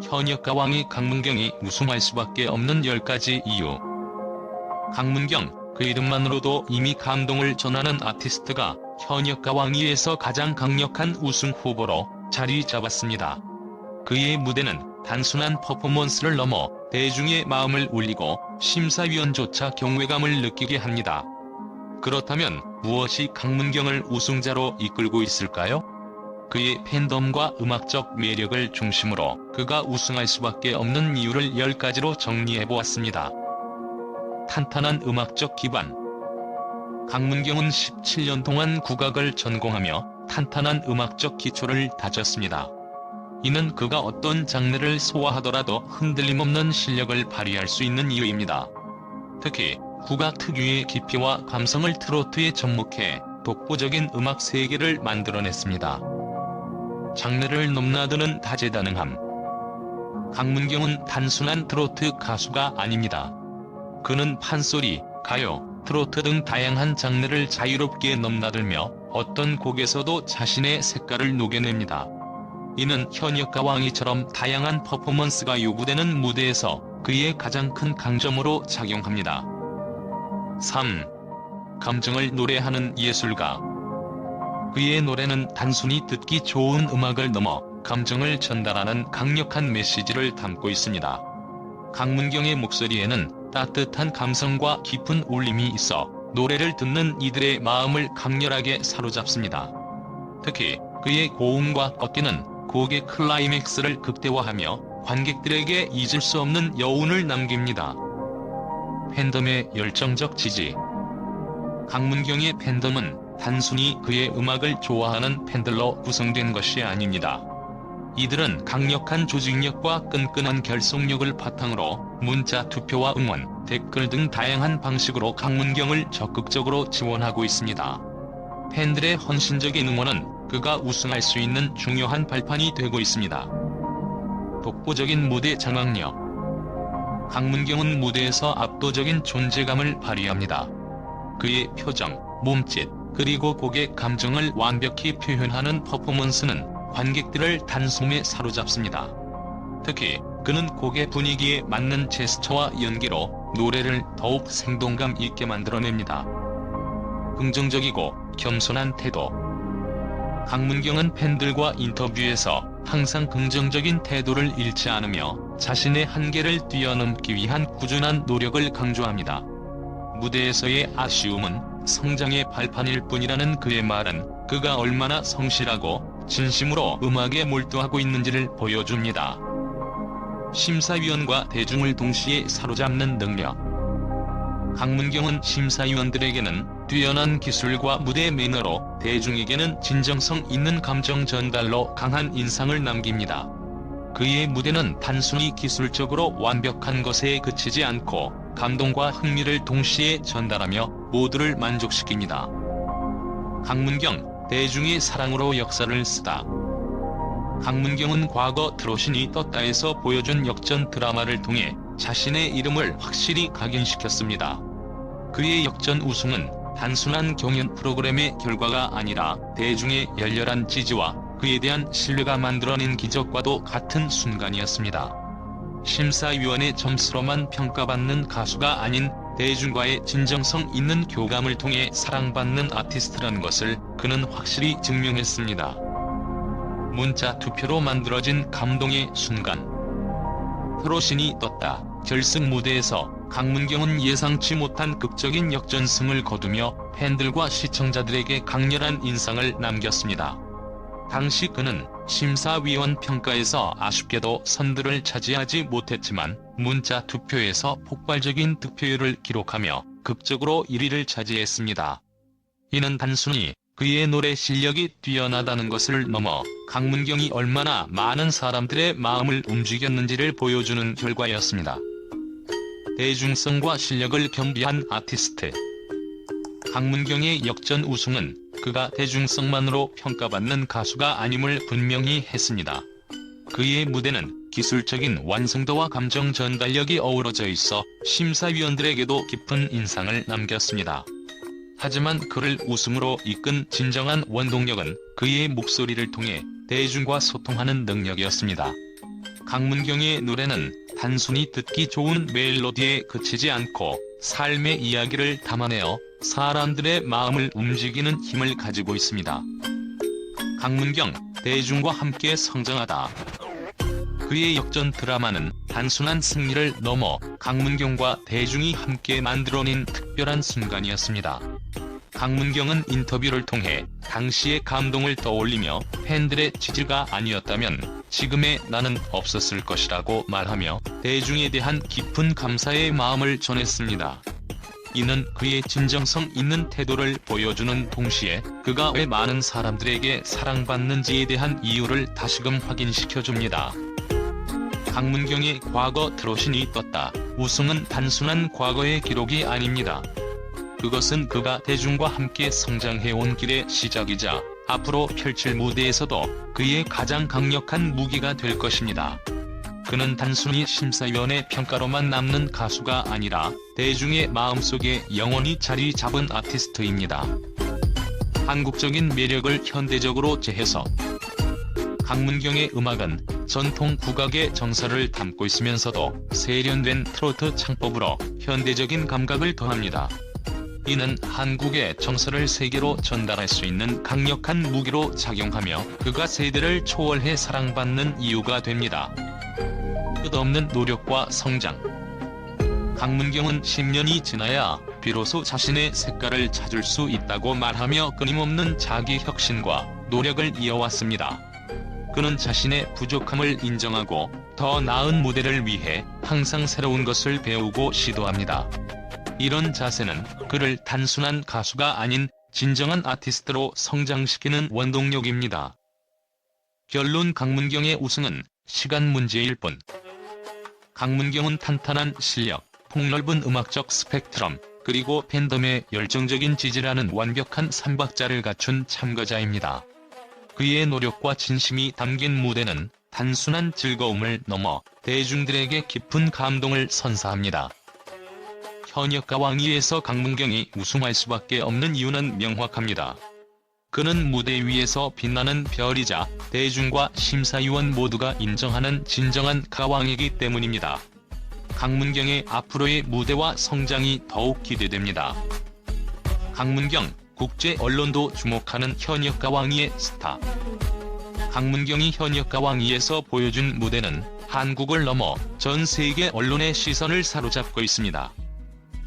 현역가왕이 강문경이 우승할 수밖에 없는 10가지 이유. 강문경, 그 이름만으로도 이미 감동을 전하는 아티스트가 현역가왕위에서 가장 강력한 우승 후보로 자리 잡았습니다. 그의 무대는 단순한 퍼포먼스를 넘어 대중의 마음을 울리고 심사위원조차 경외감을 느끼게 합니다. 그렇다면 무엇이 강문경을 우승자로 이끌고 있을까요? 그의 팬덤과 음악적 매력을 중심으로 그가 우승할 수밖에 없는 이유를 10가지로 정리해보았습니다. 탄탄한 음악적 기반. 강문경은 17년 동안 국악을 전공하며 탄탄한 음악적 기초를 다졌습니다. 이는 그가 어떤 장르를 소화하더라도 흔들림 없는 실력을 발휘할 수 있는 이유입니다. 특히 국악 특유의 깊이와 감성을 트로트에 접목해 독보적인 음악 세계를 만들어냈습니다. 장르를 넘나드는 다재다능함. 강문경은 단순한 트로트 가수가 아닙니다. 그는 판소리, 가요, 트로트 등 다양한 장르를 자유롭게 넘나들며 어떤 곡에서도 자신의 색깔을 녹여냅니다. 이는 현역가왕이처럼 다양한 퍼포먼스가 요구되는 무대에서 그의 가장 큰 강점으로 작용합니다. 3. 감정을 노래하는 예술가. 그의 노래는 단순히 듣기 좋은 음악을 넘어 감정을 전달하는 강력한 메시지를 담고 있습니다. 강문경의 목소리에는 따뜻한 감성과 깊은 울림이 있어 노래를 듣는 이들의 마음을 강렬하게 사로잡습니다. 특히 그의 고음과 꺾이는 곡의 클라이맥스를 극대화하며 관객들에게 잊을 수 없는 여운을 남깁니다. 팬덤의 열정적 지지. 강문경의 팬덤은 단순히 그의 음악을 좋아하는 팬들로 구성된 것이 아닙니다. 이들은 강력한 조직력과 끈끈한 결속력을 바탕으로 문자 투표와 응원, 댓글 등 다양한 방식으로 강문경을 적극적으로 지원하고 있습니다. 팬들의 헌신적인 응원은 그가 우승할 수 있는 중요한 발판이 되고 있습니다. 독보적인 무대 장악력. 강문경은 무대에서 압도적인 존재감을 발휘합니다. 그의 표정, 몸짓, 그리고 곡의 감정을 완벽히 표현하는 퍼포먼스는 관객들을 단숨에 사로잡습니다. 특히 그는 곡의 분위기에 맞는 제스처와 연기로 노래를 더욱 생동감 있게 만들어냅니다. 긍정적이고 겸손한 태도. 강문경은 팬들과 인터뷰에서 항상 긍정적인 태도를 잃지 않으며 자신의 한계를 뛰어넘기 위한 꾸준한 노력을 강조합니다. 무대에서의 아쉬움은 성장의 발판일 뿐이라는 그의 말은 그가 얼마나 성실하고 진심으로 음악에 몰두하고 있는지를 보여줍니다. 심사위원과 대중을 동시에 사로잡는 능력. 강문경은 심사위원들에게는 뛰어난 기술과 무대 매너로 대중에게는 진정성 있는 감정 전달로 강한 인상을 남깁니다. 그의 무대는 단순히 기술적으로 완벽한 것에 그치지 않고 감동과 흥미를 동시에 전달하며 모두를 만족시킵니다. 강문경, 대중의 사랑으로 역사를 쓰다. 강문경은 과거 트롯신이 떴다에서 보여준 역전 드라마를 통해 자신의 이름을 확실히 각인시켰습니다. 그의 역전 우승은 단순한 경연 프로그램의 결과가 아니라 대중의 열렬한 지지와 그에 대한 신뢰가 만들어낸 기적과도 같은 순간이었습니다. 심사위원의 점수로만 평가받는 가수가 아닌 대중과의 진정성 있는 교감을 통해 사랑받는 아티스트라는 것을 그는 확실히 증명했습니다. 문자 투표로 만들어진 감동의 순간. 트롯신이 떴다 결승 무대에서 강문경은 예상치 못한 극적인 역전승을 거두며 팬들과 시청자들에게 강렬한 인상을 남겼습니다. 당시 그는 심사위원 평가에서 아쉽게도 선두를 차지하지 못했지만 문자 투표에서 폭발적인 득표율을 기록하며 극적으로 1위를 차지했습니다. 이는 단순히 그의 노래 실력이 뛰어나다는 것을 넘어 강문경이 얼마나 많은 사람들의 마음을 움직였는지를 보여주는 결과였습니다. 대중성과 실력을 겸비한 아티스트. 강문경의 역전 우승은 그가 대중성만으로 평가받는 가수가 아님을 분명히 했습니다. 그의 무대는 기술적인 완성도와 감정 전달력이 어우러져 있어 심사위원들에게도 깊은 인상을 남겼습니다. 하지만 그를 우승으로 이끈 진정한 원동력은 그의 목소리를 통해 대중과 소통하는 능력이었습니다. 강문경의 노래는 단순히 듣기 좋은 멜로디에 그치지 않고 삶의 이야기를 담아내어 사람들의 마음을 움직이는 힘을 가지고 있습니다. 강문경, 대중과 함께 성장하다. 그의 역전 드라마는 단순한 승리를 넘어 강문경과 대중이 함께 만들어낸 특별한 순간이었습니다. 강문경은 인터뷰를 통해 당시의 감동을 떠올리며 팬들의 지지가 아니었다면 지금의 나는 없었을 것이라고 말하며 대중에 대한 깊은 감사의 마음을 전했습니다. 이는 그의 진정성 있는 태도를 보여주는 동시에 그가 왜 많은 사람들에게 사랑받는지에 대한 이유를 다시금 확인시켜줍니다. 강문경의 과거 트롯신이 떴다. 우승은 단순한 과거의 기록이 아닙니다. 그것은 그가 대중과 함께 성장해온 길의 시작이자 앞으로 펼칠 무대에서도 그의 가장 강력한 무기가 될 것입니다. 그는 단순히 심사위원의 평가로만 남는 가수가 아니라 대중의 마음속에 영원히 자리 잡은 아티스트입니다. 한국적인 매력을 현대적으로 재해석. 강문경의 음악은 전통 국악의 정서를 담고 있으면서도 세련된 트로트 창법으로 현대적인 감각을 더합니다. 이는 한국의 정서를 세계로 전달할 수 있는 강력한 무기로 작용하며 그가 세대를 초월해 사랑받는 이유가 됩니다. 끝없는 노력과 성장. 강문경은 10년이 지나야 비로소 자신의 색깔을 찾을 수 있다고 말하며 끊임없는 자기 혁신과 노력을 이어왔습니다. 그는 자신의 부족함을 인정하고 더 나은 무대를 위해 항상 새로운 것을 배우고 시도합니다. 이런 자세는 그를 단순한 가수가 아닌 진정한 아티스트로 성장시키는 원동력입니다. 결론 강문경의 우승은 시간 문제일 뿐. 강문경은 탄탄한 실력, 폭넓은 음악적 스펙트럼, 그리고 팬덤의 열정적인 지지라는 완벽한 삼박자를 갖춘 참가자입니다. 그의 노력과 진심이 담긴 무대는 단순한 즐거움을 넘어 대중들에게 깊은 감동을 선사합니다. 현역가 왕위에서 강문경이 우승할 수밖에 없는 이유는 명확합니다. 그는 무대 위에서 빛나는 별이자 대중과 심사위원 모두가 인정하는 진정한 가왕이기 때문입니다. 강문경의 앞으로의 무대와 성장이 더욱 기대됩니다. 강문경, 국제 언론도 주목하는 현역가 왕위의 스타. 강문경이 현역가 왕위에서 보여준 무대는 한국을 넘어 전 세계 언론의 시선을 사로잡고 있습니다.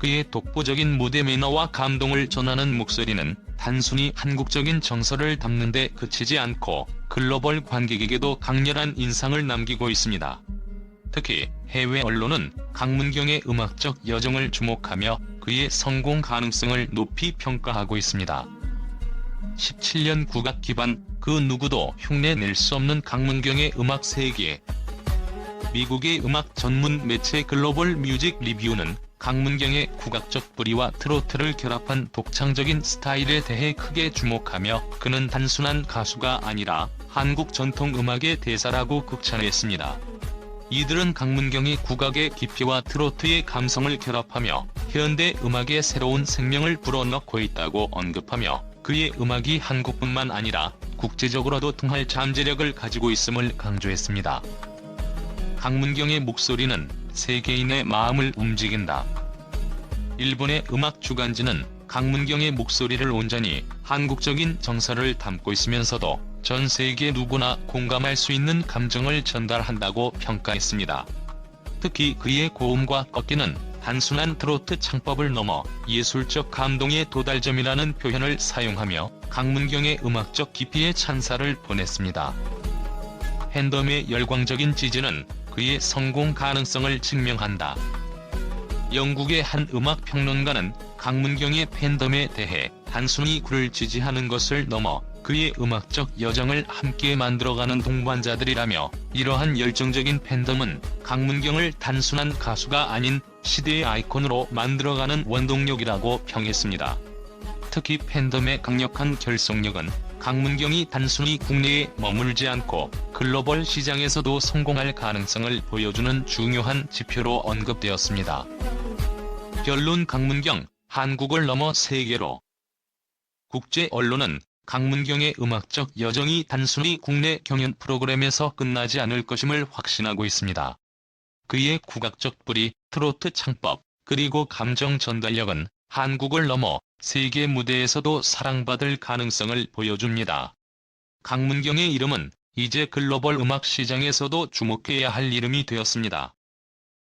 그의 독보적인 무대 매너와 감동을 전하는 목소리는 단순히 한국적인 정서를 담는 데 그치지 않고 글로벌 관객에게도 강렬한 인상을 남기고 있습니다. 특히 해외 언론은 강문경의 음악적 여정을 주목하며 그의 성공 가능성을 높이 평가하고 있습니다. 17년 국악 기반, 그 누구도 흉내낼 수 없는 강문경의 음악 세계. 미국의 음악 전문 매체 글로벌 뮤직 리뷰는 강문경의 국악적 뿌리와 트로트를 결합한 독창적인 스타일에 대해 크게 주목하며 그는 단순한 가수가 아니라 한국 전통 음악의 대사라고 극찬했습니다. 이들은 강문경이 국악의 깊이와 트로트의 감성을 결합하며 현대 음악에 새로운 생명을 불어넣고 있다고 언급하며 그의 음악이 한국뿐만 아니라 국제적으로도 통할 잠재력을 가지고 있음을 강조했습니다. 강문경의 목소리는 세계인의 마음을 움직인다. 일본의 음악 주간지는 강문경의 목소리를 온전히 한국적인 정서를 담고 있으면서도 전 세계 누구나 공감할 수 있는 감정을 전달한다고 평가했습니다. 특히 그의 고음과 꺾이는 단순한 트로트 창법을 넘어 예술적 감동의 도달점이라는 표현을 사용하며 강문경의 음악적 깊이에 찬사를 보냈습니다. 팬덤의 열광적인 지지는 그의 성공 가능성을 증명한다. 영국의 한 음악 평론가는 강문경의 팬덤에 대해 단순히 그를 지지하는 것을 넘어 그의 음악적 여정을 함께 만들어가는 동반자들이라며 이러한 열정적인 팬덤은 강문경을 단순한 가수가 아닌 시대의 아이콘으로 만들어가는 원동력이라고 평했습니다. 특히 팬덤의 강력한 결속력은 강문경이 단순히 국내에 머물지 않고 글로벌 시장에서도 성공할 가능성을 보여주는 중요한 지표로 언급되었습니다. 결론 강문경, 한국을 넘어 세계로. 국제 언론은 강문경의 음악적 여정이 단순히 국내 경연 프로그램에서 끝나지 않을 것임을 확신하고 있습니다. 그의 국악적 뿌리, 트로트 창법, 그리고 감정 전달력은 한국을 넘어 세계 무대에서도 사랑받을 가능성을 보여줍니다. 강문경의 이름은 이제 글로벌 음악 시장에서도 주목해야 할 이름이 되었습니다.